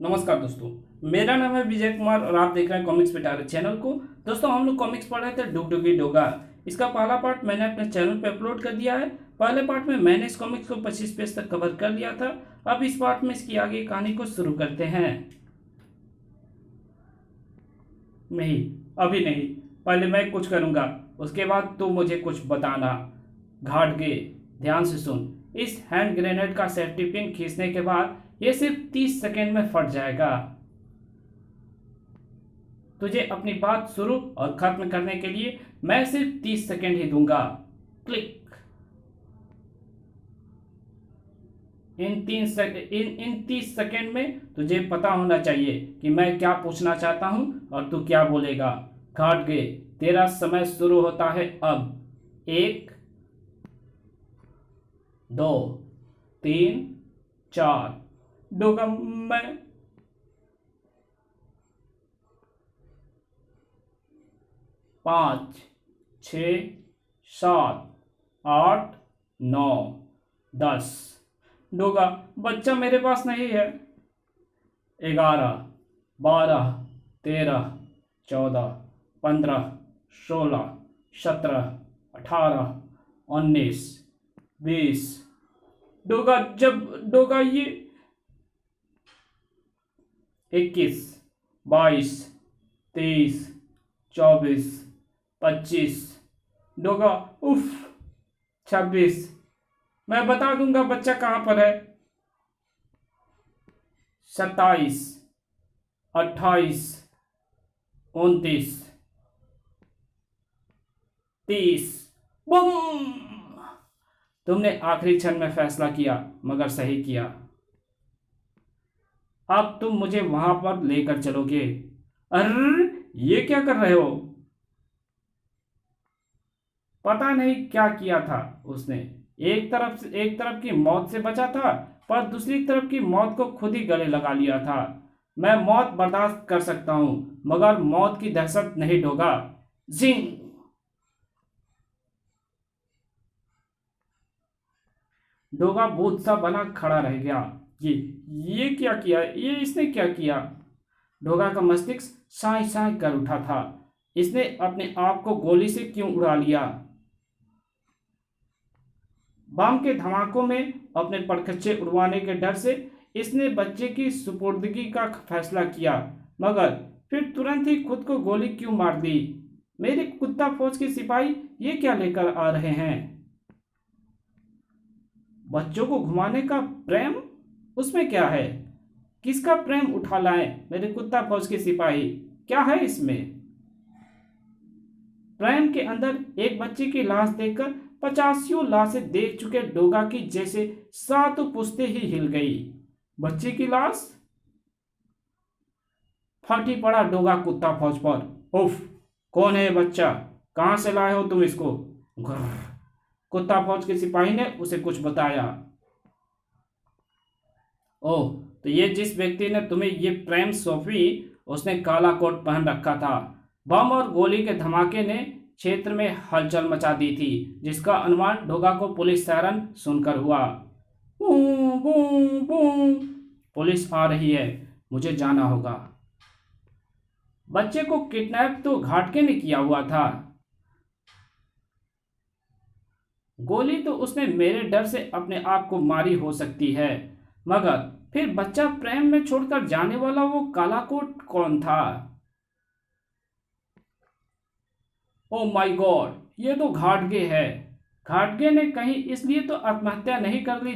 नमस्कार दोस्तों। मेरा नाम है विजय कुमार और आप देख रहे हैं कॉमिक्स पिटारा चैनल को। दोस्तों, हम लोग कॉमिक्स पढ़ रहे थे डुगडुगी डोगा। इसका पहला पार्ट मैंने अपने चैनल पे अपलोड कर दिया है। पहले पार्ट में मैंने इस कॉमिक्स को 25 पेज तक कवर कर लिया था। अब इस पार्ट में इसकी आगे कहानी को शुरू करते हैं। नहीं, अभी नहीं, पहले मैं कुछ करूंगा, उसके बाद तू मुझे कुछ बताना। घाट गे, ध्यान से सुन। इस हैंड ग्रेनेड का सेफ्टी पिन खींचने के बाद ये सिर्फ 30 सेकेंड में फट जाएगा। तुझे अपनी बात शुरू और खत्म करने के लिए मैं सिर्फ 30 सेकेंड ही दूंगा। क्लिक। इन 30 सेकेंड में तुझे पता होना चाहिए कि मैं क्या पूछना चाहता हूं और तू क्या बोलेगा। घाट गए, तेरा समय शुरू होता है अब। 1, 2, 3, 4। डोगा, मैं 5, 6, 7, 8, 9, 10। डोगा, बच्चा मेरे पास नहीं है। 11, 12, 13, 14, 15, 16, 17, 18, 19, 20। डोगा ये 21, 22, 23, 24, 25। डोगा, उफ। 26। मैं बता दूंगा बच्चा कहां पर है। 27, 28, 29, 30। बम! तुमने आखिरी क्षण में फैसला किया, मगर सही किया। अब तुम मुझे वहां पर लेकर चलोगे। अरे, ये क्या कर रहे हो? पता नहीं क्या किया था उसने। एक तरफ की मौत से बचा था, पर दूसरी तरफ की मौत को खुद ही गले लगा लिया था। मैं मौत बर्दाश्त कर सकता हूं, मगर मौत की दहशत नहीं। डोगा, जिंग! डोगा भूत सा बना खड़ा रह गया। ये ये क्या किया? ये इसने क्या किया? डोगा का मस्तिष्क साई साई कर उठा था। इसने अपने आप को गोली से क्यों उड़ा लिया? बम के धमाकों में अपने परखच्चे उड़वाने के डर से इसने बच्चे की सुपुर्दगी का फैसला किया, मगर फिर तुरंत ही खुद को गोली क्यों मार दी? मेरे कुत्ता फौज के सिपाही ये क्या लेकर आ रहे हैं? बच्चों को घुमाने का प्रेम? उसमें क्या है? किसका प्रेम उठा लाए मेरे कुत्ता फौज के सिपाही? क्या है इसमें? प्रेम के अंदर एक बच्चे की लाश देखकर 50 लाशें देख चुके डोगा की जैसे 7 पुश्तें ही हिल गई। बच्चे की लाश? फटी पड़ा डोगा कुत्ता फौज पर। उफ! कौन है ये बच्चा? कहां से लाए हो तुम इसको? घुर्र। कुत्ता फौज के सिपाही ने उसे कुछ बताया। ओह, तो ये जिस व्यक्ति ने तुम्हें ये प्रेम सौंपी, उसने काला कोट पहन रखा था। बम और गोली के धमाके ने क्षेत्र में हलचल मचा दी थी, जिसका अनुमान डोगा को पुलिस सायरन सुनकर हुआ। बूं, बूं, बूं। पुलिस आ रही है, मुझे जाना होगा। बच्चे को किडनैप तो घाटके ने किया हुआ था। गोली तो उसने मेरे डर से अपने आप को मारी हो सकती है, मगर फिर बच्चा प्रेम में छोड़कर जाने वाला वो काला कोट कौन था? ओ माय गॉड, ये तो घाटगे है। घाटगे ने कहीं इसलिए तो आत्महत्या नहीं कर ली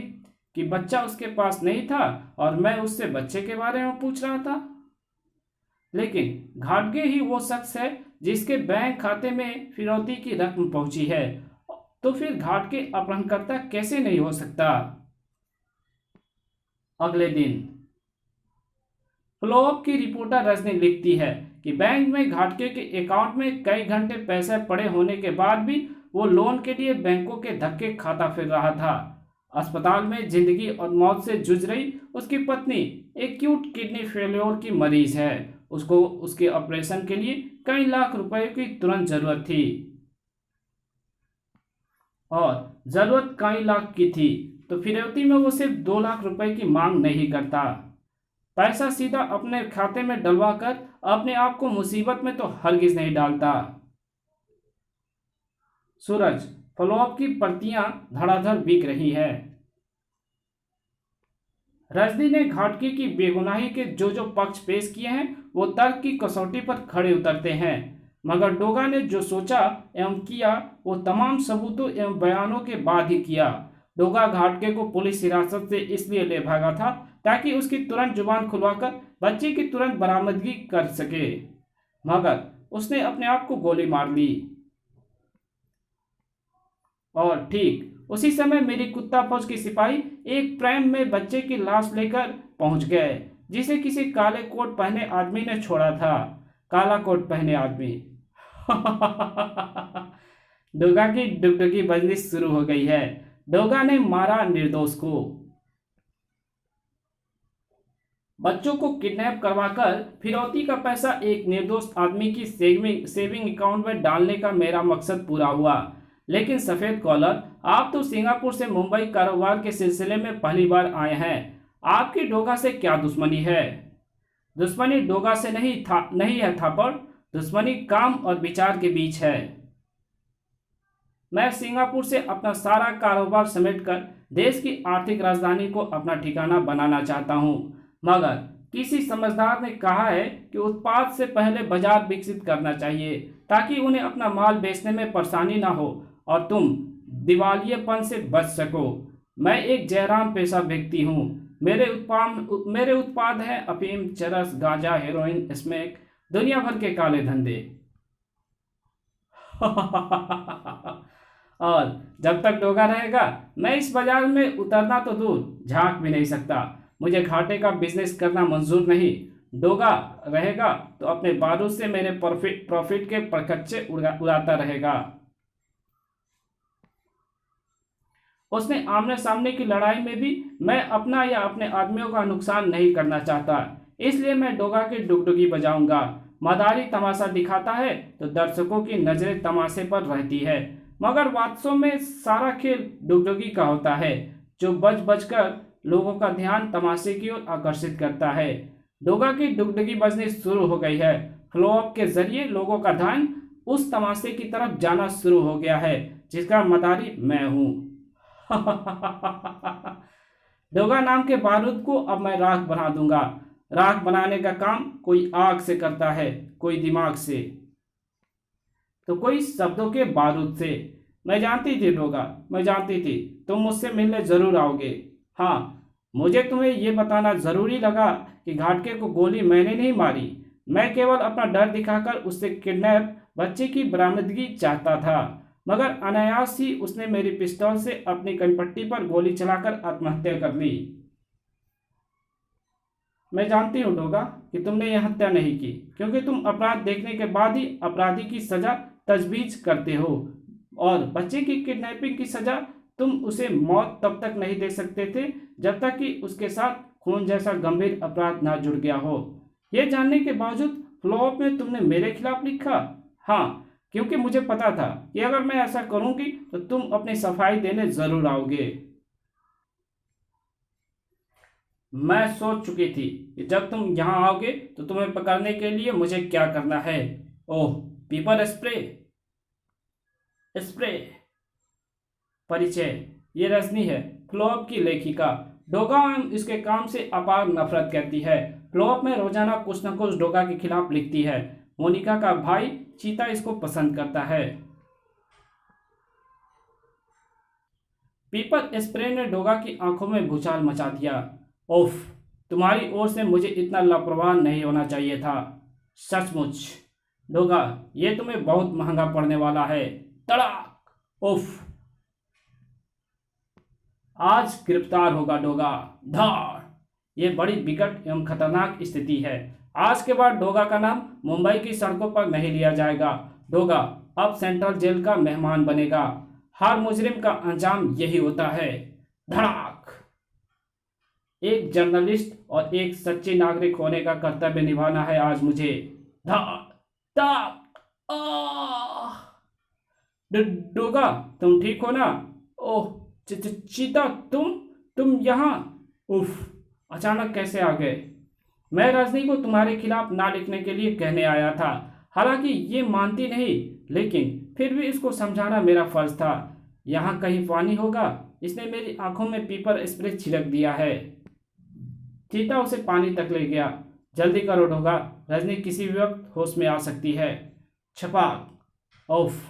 कि बच्चा उसके पास नहीं था और मैं उससे बच्चे के बारे में पूछ रहा था। लेकिन घाटगे ही वो शख्स है जिसके बैंक खाते में फिरौती की रकम पहुंची है, तो फिर घाटगे अपहरणकर्ता कैसे नहीं हो सकता? अगले दिन फ्लोअप की रिपोर्टर रजनी लिखती है कि बैंक में घाटके के अकाउंट में कई घंटे पैसे पड़े होने के बाद भी वो लोन के लिए बैंकों के धक्के खाता फिर रहा था। अस्पताल में जिंदगी और मौत से जूझ रही उसकी पत्नी एक्यूट किडनी फेल्योर की मरीज है। उसको उसके ऑपरेशन के लिए कई लाख रुपए की तुरंत जरूरत थी और जरूरत कई लाख की थी, तो फिरौती में वो सिर्फ 2 लाख रुपए की मांग नहीं करता। पैसा सीधा अपने खाते में डलवा कर अपने आप को मुसीबत में तो हरगिज नहीं डालता। सूरज, फ्लॉप की प्रतियां धड़ाधड़ बिक रही है। रजनी ने घाटगे की बेगुनाही के जो जो पक्ष पेश किए हैं वो तर्क की कसौटी पर खड़े उतरते हैं, मगर डोगा ने जो सोचा एवं किया वो तमाम सबूतों एवं बयानों के बाद ही किया। डोगा घाटगे को पुलिस हिरासत से इसलिए ले भागा था ताकि उसकी तुरंत जुबान खुलवाकर बच्चे की तुरंत बरामदगी कर सके, मगर उसने अपने आप को गोली मार ली। और ठीक उसी समय मेरी कुत्ता फौज की सिपाही एक प्रेम में बच्चे की लाश लेकर पहुंच गए, जिसे किसी काले कोट पहने आदमी ने छोड़ा था। काला कोट पहने आदमी। डोगा की डुगडुगी बजनी शुरू हो गई है। डोगा ने मारा निर्दोष को। बच्चों को किडनैप करवाकर फिरौती का पैसा एक निर्दोष आदमी की सेविंग अकाउंट में डालने का मेरा मकसद पूरा हुआ। लेकिन सफेद कॉलर, आप तो सिंगापुर से मुंबई कारोबार के सिलसिले में पहली बार आए हैं। आपकी डोगा से क्या दुश्मनी है? दुश्मनी डोगा से नहीं है थापड़, दुश्मनी काम और विचार के बीच है। मैं सिंगापुर से अपना सारा कारोबार समेटकर देश की आर्थिक राजधानी को अपना ठिकाना बनाना चाहता हूं, मगर किसी समझदार ने कहा है कि उत्पाद से पहले बाजार विकसित करना चाहिए ताकि उन्हें अपना माल बेचने में परेशानी ना हो और तुम दिवालियेपन से बच सको। मैं एक जयराम पेशा व्यक्ति हूँ। मेरे उत्पाद हैं अफीम, चरस, गांजा, हेरोइन, स्मैक, दुनिया भर के काले धंधे। और जब तक डोगा रहेगा मैं इस बाजार में उतरना तो दूर झांक भी नहीं सकता। मुझे घाटे का बिजनेस करना मंजूर नहीं। डोगा रहेगा तो अपने बारूद से मेरे प्रॉफिट के परखच्चे उड़ाता रहेगा। उसने आमने सामने की लड़ाई में भी मैं अपना या अपने आदमियों का नुकसान नहीं करना चाहता, इसलिए मैं डोगा की डुगडुगी बजाऊंगा। मदारी तमाशा दिखाता है तो दर्शकों की नजरें तमाशे पर रहती है, मगर वास्तव में सारा खेल डुगडुगी का होता है, जो बज बजकर लोगों का ध्यान तमाशे की ओर आकर्षित करता है। डोगा की डुगडुगी बजनी शुरू हो गई है। फ्लोअप के जरिए लोगों का ध्यान उस तमाशे की तरफ जाना शुरू हो गया है जिसका मदारी मैं हूं। डोगा नाम के बारूद को अब मैं राख बना दूंगा। राख बनाने का काम कोई आग से करता है, कोई दिमाग से, तो कोई शब्दों के बारूद से। मैं जानती थी डोगा, मैं जानती थी तुम मुझसे मिलने जरूर आओगे। हाँ, मुझे तुम्हें यह बताना जरूरी लगा कि घाटगे को गोली मैंने नहीं मारी। मैं केवल अपना डर दिखाकर उससे किडनैप बच्चे की बरामदगी चाहता था, मगर अनायास ही उसने मेरी पिस्तौल से अपनी कनपट्टी पर गोली चलाकर आत्महत्या कर ली। मैं जानती हूँ डोगा कि तुमने यह हत्या नहीं की, क्योंकि तुम अपराध देखने के बाद ही अपराधी की सजा तजवीज करते हो, और बच्चे की किडनैपिंग की सजा तुम उसे मौत तब तक नहीं दे सकते थे जब तक कि उसके साथ खून जैसा गंभीर अपराध ना जुड़ गया हो। यह जानने के बावजूद फ्लॉप में तुमने मेरे खिलाफ लिखा। हाँ, क्योंकि मुझे पता था कि अगर मैं ऐसा करूंगी तो तुम अपनी सफाई देने जरूर आओगे। मैं सोच चुकी थी कि जब तुम यहां आओगे तो तुम्हें पकड़ने के लिए मुझे क्या करना है। ओह, पेपर स्प्रे। परिचय, ये रजनी है, फ्लॉप की लेखिका। डोगा इसके काम से अपार नफरत करती है। फ्लॉप में रोजाना कुछ न कुछ डोगा के खिलाफ लिखती है। मोनिका का भाई चीता इसको पसंद करता है। पेपर स्प्रे ने डोगा की आंखों में भूचाल मचा दिया। ओफ, तुम्हारी ओर से मुझे इतना लापरवाह नहीं होना चाहिए था, सचमुच। डोगा, ये तुम्हें बहुत महंगा पड़ने वाला है। तड़ाक। ओफ, आज गिरफ्तार होगा डोगा। धाड़। यह बड़ी विकट एवं खतरनाक स्थिति है। आज के बाद डोगा का नाम मुंबई की सड़कों पर नहीं लिया जाएगा। डोगा अब सेंट्रल जेल का मेहमान बनेगा। हर मुजरिम का अंजाम यही होता है। धड़ाक। एक जर्नलिस्ट और एक सच्चे नागरिक होने का कर्तव्य निभाना है आज मुझे। धाड़। ताक। आह। डोगा, तुम ठीक हो ना? ओह, चीता, तुम यहाँ? उफ, अचानक कैसे आ गए? मैं रजनी को तुम्हारे खिलाफ ना लिखने के लिए कहने आया था। हालांकि ये मानती नहीं, लेकिन फिर भी इसको समझाना मेरा फर्ज था। यहाँ कहीं पानी होगा, इसने मेरी आंखों में पीपर स्प्रे छिड़क दिया है। चीता उसे पानी तक ले गया। जल्दी करो ढोगा, रजनी किसी भी वक्त होश में आ सकती है। छपाक। ओफ,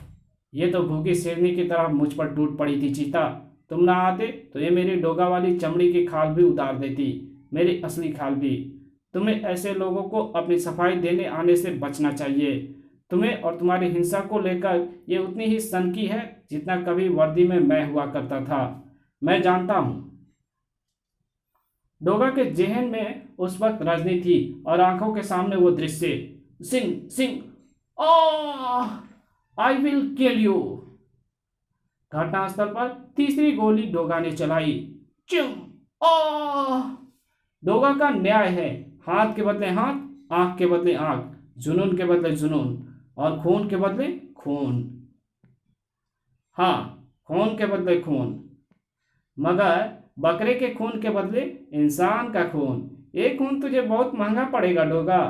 ये तो भूखी शेरनी की तरह मुझ पर टूट पड़ी थी चीता। तुम ना आते तो ये मेरी डोगा वाली चमड़ी की खाल भी उतार देती, मेरी असली खाल भी। तुम्हें ऐसे लोगों को अपनी सफाई देने आने से बचना चाहिए। तुम्हें और तुम्हारी हिंसा को लेकर ये उतनी ही सनकी है जितना कभी वर्दी में मैं हुआ करता था। मैं जानता हूं। डोगा के जेहन में उस वक्त रजनी थी और आंखों के सामने वो दृश्य। Singh Singh, I will kill you. घटनास्थल पर तीसरी गोली डोगा ने चलाई। चिम। डोगा का न्याय है, हाथ के बदले हाथ, आंख के बदले आंख, जुनून के बदले जुनून और खून के बदले खून। हाँ, खून के बदले खून, मगर बकरे के खून के बदले इंसान का खून। ये खून तुझे बहुत महंगा पड़ेगा डोगा।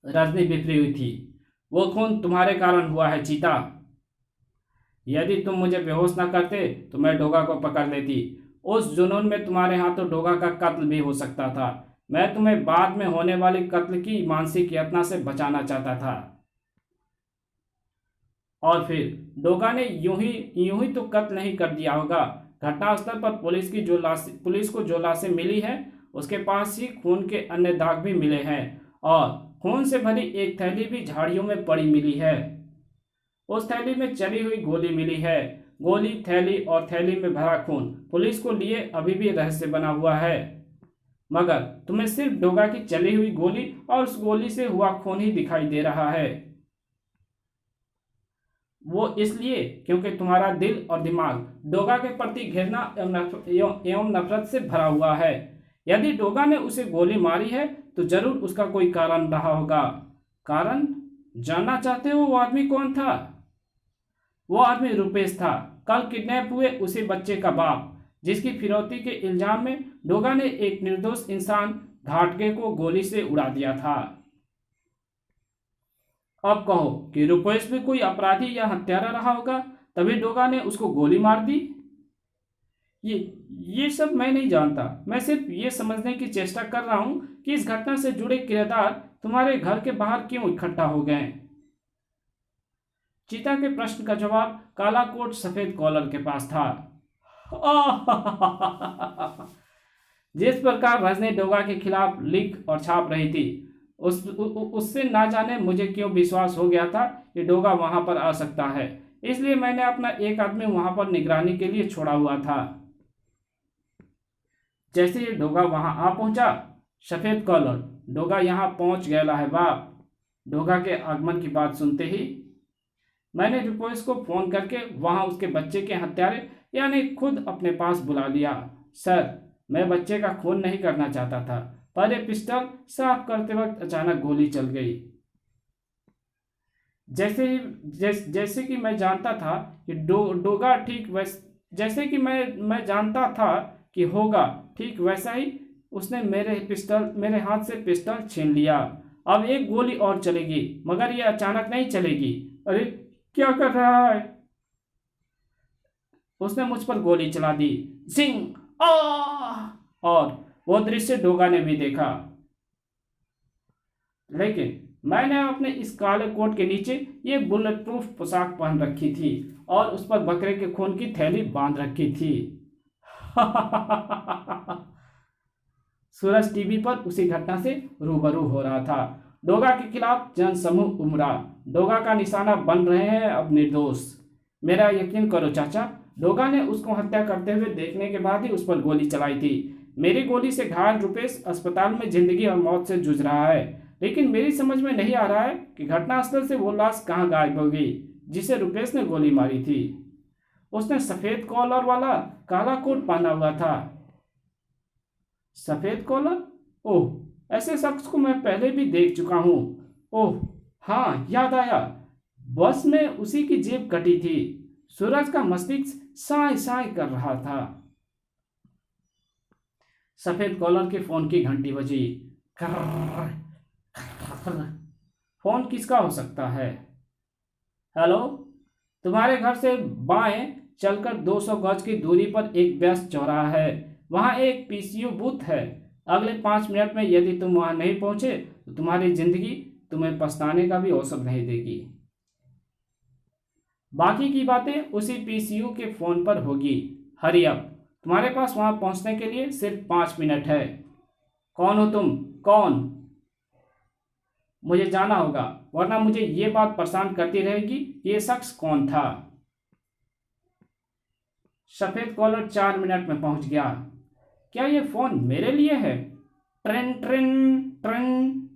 रजनी बिफरी हुई थी। वो खून तुम्हारे कारण हुआ है चीता। यदि तुम मुझे बेहोश न करते तो मैं डोगा को पकड़ लेती। उस जुनून में तुम्हारे हाथों डोगा का कत्ल भी हो सकता था। मैं तुम्हें बाद में होने वाली कत्ल की मानसिक यातना से बचाना चाहता था। और फिर डोगा ने यूं ही तो कत्ल नहीं कर दिया होगा। घटनास्थल पर पुलिस को जो लाशें मिली है उसके पास ही खून के अन्य दाग भी मिले हैं और खून से भरी एक थैली भी झाड़ियों में पड़ी मिली है। उस थैली में चली हुई गोली मिली है। गोली, थैली और थैली में भरा खून पुलिस को लिए अभी भी रहस्य बना हुआ है। मगर तुम्हें सिर्फ डोगा की चली हुई गोली और उस गोली से हुआ खून ही दिखाई दे रहा है। वो इसलिए क्योंकि तुम्हारा दिल और दिमाग डोगा के प्रति घृणा एवं नफरत से भरा हुआ है। यदि डोगा ने उसे गोली मारी है तो जरूर उसका कोई कारण रहा होगा। कारण जानना चाहते हो वो आदमी कौन था? वो आदमी रुपेश था, कल किडनैप हुए उसी बच्चे का बाप, जिसकी फिरौती के इल्जाम में डोगा ने एक निर्दोष इंसान घाटगे को गोली से उड़ा दिया था। अब कहो कि रुपेश भी कोई अपराधी या हत्यारा रहा होगा, तभी डोगा ने उसको गोली मार दी। ये सब मैं नहीं जानता। मैं सिर्फ ये समझने की चेष्टा कर रहा हूं कि इस घटना से जुड़े किरदार तुम्हारे घर के बाहर क्यों इकट्ठा हो गए। चीता के प्रश्न का जवाब काला कोट सफेद कॉलर के पास था। जिस प्रकार रजनी डोगा के खिलाफ लिख और छाप रही थी, उससे ना जाने मुझे क्यों विश्वास हो गया था कि डोगा वहां पर आ सकता है। इसलिए मैंने अपना एक आदमी वहां पर निगरानी के लिए छोड़ा हुआ था। जैसे ही डोगा वहां आ पहुंचा, सफेद कॉलर, डोगा यहां पहुंच गया है बाप। डोगा के आगमन की बात सुनते ही मैंने रुपेश को फोन करके वहां उसके बच्चे के हत्यारे यानी खुद अपने पास बुला लिया। सर, मैं बच्चे का खून नहीं करना चाहता था, पर यह पिस्टल साफ करते वक्त अचानक गोली चल गई। जैसे कि मैं जानता था कि डोगा ठीक जैसे कि मैं जानता था कि होगा ठीक वैसा ही उसने मेरे हाथ से पिस्टल छीन लिया। अब एक गोली और चलेगी, मगर यह अचानक नहीं चलेगी। अरे क्या कर रहा है? उसने मुझ पर गोली चला दी। सिंह। और वो दृश्य डोगा ने भी देखा, लेकिन मैंने अपने इस काले कोट के नीचे ये बुलेट प्रूफ पोशाक पहन रखी थी और उस पर बकरे के खून की थैली बांध रखी थी। सूरज टीवी पर उसी घटना से रूबरू हो रहा था। डोगा के खिलाफ जनसमूह उमड़ा। डोगा का निशाना बन रहे हैं अब निर्दोष। मेरा यकीन करो चाचा, डोगा ने उसको हत्या करते हुए देखने के बाद ही उस पर गोली चलाई थी। मेरी गोली से घायल रुपेश अस्पताल में जिंदगी और मौत से जूझ रहा है, लेकिन मेरी समझ में नहीं आ रहा है कि घटनास्थल से वो लाश कहाँ गायब हो गई जिसे रुपेश ने गोली मारी थी। उसने सफेद कॉलर वाला काला कोट पहना हुआ था। सफेद कॉलर? ओह, ऐसे शख्स को मैं पहले भी देख चुका हूं। ओह हाँ, याद आया, बस में उसी की जेब कटी थी। सूरज का मस्तिष्क साए साए कर रहा था। सफेद कॉलर के फोन की घंटी बजी। कर्र, कर्र। फोन किसका हो सकता है? हेलो, तुम्हारे घर से बाएं चलकर 200 गज की दूरी पर एक व्यस्त चौराहा है। वहां एक पीसीयू बूथ है। अगले 5 मिनट में यदि तुम वहां नहीं पहुंचे तो तुम्हारी जिंदगी तुम्हें पछताने का भी अवसर नहीं देगी। बाकी की बातें उसी पीसीयू के फोन पर होगी। हरी अप, तुम्हारे पास वहां पहुंचने के लिए सिर्फ 5 मिनट है। कौन हो तुम? कौन? मुझे जाना होगा, वरना मुझे ये बात परेशान करती रहेगी कि ये शख्स कौन था। सफेद कॉलर 4 मिनट में पहुंच गया। क्या ये फोन मेरे लिए है? Train train train.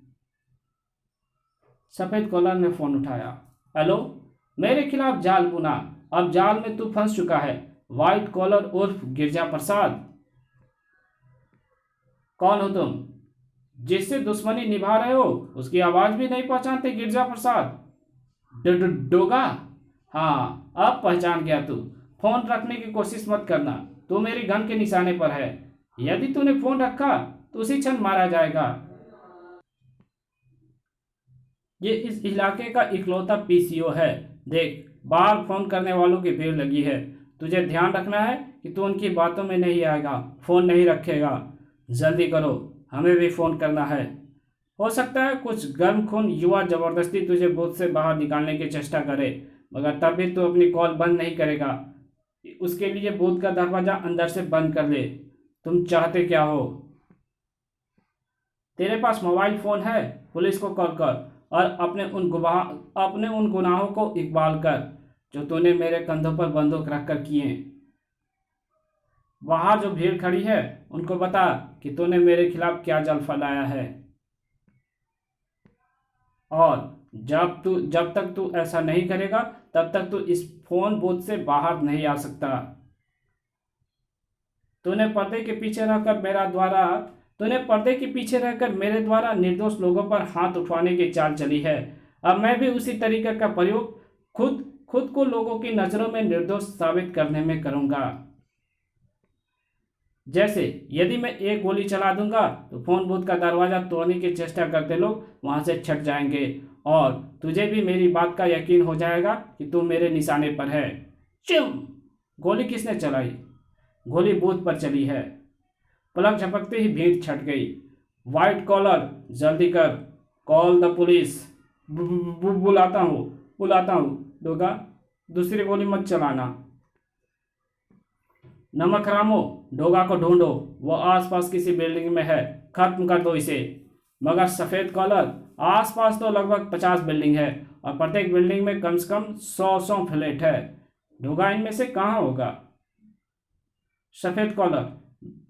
सफेद कॉलर ने फोन उठाया। हेलो, मेरे खिलाफ जाल बुना। अब जाल में तू फंस चुका है। व्हाइट कॉलर उर्फ गिरजा प्रसाद। कौन हो तुम? जिससे दुश्मनी निभा रहे हो उसकी आवाज भी नहीं पहचानते गिरजा प्रसाद? डोगा? हाँ, अब पहचान गया तू। फोन रखने की कोशिश मत करना, तू मेरी गन के निशाने पर है। यदि तूने फोन रखा तो उसी क्षण मारा जाएगा। ये इस इलाके का इकलौता पीसीओ है। देख, बाहर फोन करने वालों की भीड़ लगी है। तुझे ध्यान रखना है कि तू उनकी बातों में नहीं आएगा, फोन नहीं रखेगा। जल्दी करो, हमें भी फोन करना है। हो सकता है कुछ गर्म खून युवा जबरदस्ती तुझे बूथ से बाहर निकालने की चेष्टा करे, मगर तब भी तू अपनी कॉल बंद नहीं करेगा। उसके लिए बूथ का दरवाजा अंदर से बंद कर ले। तुम चाहते क्या हो? तेरे पास मोबाइल फोन है? पुलिस को कॉल कर और अपने उन गुनाहों को इकबाल कर जो तूने मेरे कंधों पर बंदूक रखकर किए। वहां जो भीड़ खड़ी है उनको बता कि तूने मेरे खिलाफ क्या जल फैलाया है, और जब तक तू ऐसा नहीं करेगा तब तक तू इस फोन बूथ से बाहर नहीं आ सकता। तूने पर्दे के पीछे रहकर मेरे द्वारा निर्दोष लोगों पर हाथ उठवाने की चाल चली है। अब मैं भी उसी तरीके का प्रयोग खुद को लोगों की नजरों में निर्दोष साबित करने में करूंगा। जैसे यदि मैं एक गोली चला दूंगा तो फोन बूथ का दरवाजा तोड़ने की चेष्टा करते लोग वहां से छट जाएंगे और तुझे भी मेरी बात का यकीन हो जाएगा कि तू मेरे निशाने पर है। चिम! गोली किसने चलाई? गोली बूथ पर चली है। पलक झपकते ही भीड़ छट गई। व्हाइट कॉलर, जल्दी कर, कॉल द पुलिस। बुलाता हूँ डोगा, दूसरी गोली मत चलाना। नमक रामो, डोगा को ढूंढो, वो आसपास किसी बिल्डिंग में है, खत्म कर दो इसे। मगर सफेद कॉलर, आसपास तो लगभग 50 बिल्डिंग है और प्रत्येक बिल्डिंग में कम से कम 100 फ्लैट है। डोगा इनमें से कहाँ होगा? सफेद कॉलर,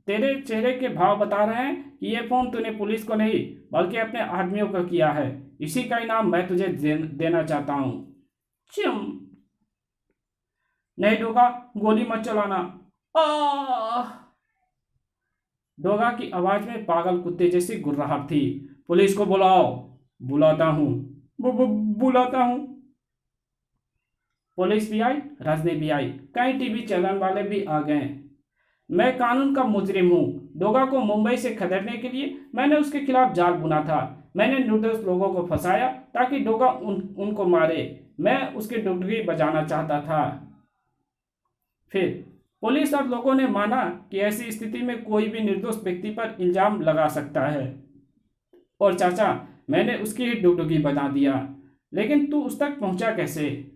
तेरे चेहरे के भाव बता रहे हैं कि यह फोन तूने पुलिस को नहीं बल्कि अपने आदमियों को किया है। इसी का इनाम मैं तुझे देना चाहता हूं। चिम! नहीं डोगा, गोली मत चलाना। डोगा की आवाज में पागल कुत्ते जैसी गुर्राहट थी। पुलिस को बुलाओ। बुलाता हूं। बुलाता हूं। पुलिस भी आई, रजनी भी आई, कई टीवी चैनल वाले भी आ गए। मैं कानून का मुजरिम हूं। डोगा को मुंबई से खदेड़ने के लिए मैंने उसके खिलाफ जाल बुना था। मैंने निर्दोष लोगों को फंसाया ताकि डोगा उनको मारे। मैं उसकी डुगडुगी बजाना चाहता था। फिर पुलिस और लोगों ने माना कि ऐसी स्थिति में कोई भी निर्दोष व्यक्ति पर इल्जाम लगा सकता है, और चाचा, मैंने उसकी ही डुगडुगी बना दिया। लेकिन तू उस तक पहुंचा कैसे?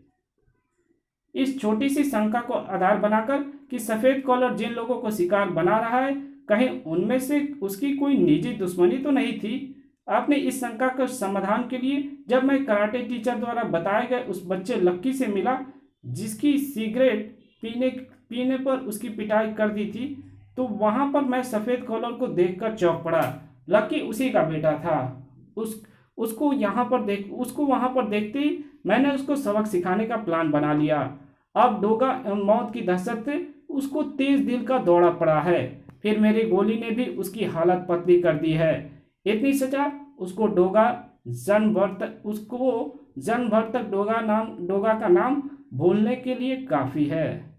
इस छोटी सी शंका को आधार बनाकर कि सफेद कॉलर जिन लोगों को शिकार बना रहा है, कहीं उनमें से उसकी कोई निजी दुश्मनी तो नहीं थी। आपने इस शंका के समाधान के लिए जब मैं कराटे टीचर द्वारा बताए गए उस बच्चे लक्की से मिला जिसकी सिगरेट पीने पर उसकी पिटाई कर दी थी, तो वहां पर मैं सफेद कॉलर को देखकर चौंक पड़ा। लक्की उसी का बेटा था। उसको वहां पर देखते ही मैंने उसको सबक सिखाने का प्लान बना लिया। अब डोगा मौत की दहशत से उसको तेज दिल का दौड़ा पड़ा है। फिर मेरी गोली ने भी उसकी हालत पतली कर दी है। इतनी सजा उसको जन्म भर तक डोगा का नाम भूलने के लिए काफी है।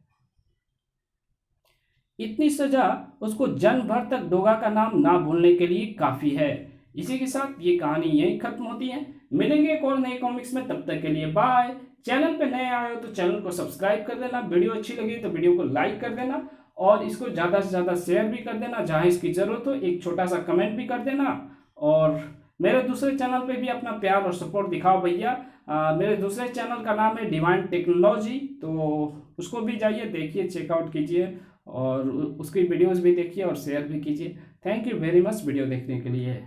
इतनी सजा उसको जन्म भर तक डोगा का नाम ना भूलने के लिए काफ़ी है। इसी के साथ ये कहानी यहीं खत्म होती है। मिलेंगे एक और नए कॉमिक्स में, तब तक के लिए बाय। चैनल पे नए आए हो तो चैनल को सब्सक्राइब कर देना, वीडियो अच्छी लगी तो वीडियो को लाइक कर देना और इसको ज़्यादा से ज़्यादा शेयर भी कर देना, जहाँ इसकी ज़रूरत हो एक छोटा सा कमेंट भी कर देना। और मेरे दूसरे चैनल पे भी अपना प्यार और सपोर्ट दिखाओ भैया। मेरे दूसरे चैनल का नाम है डिवाइन टेक्नोलॉजी, तो उसको भी जाइए देखिए, चेकआउट कीजिए और उसकी वीडियोस भी देखिए और शेयर भी कीजिए। Thank you very much video देखने के लिए।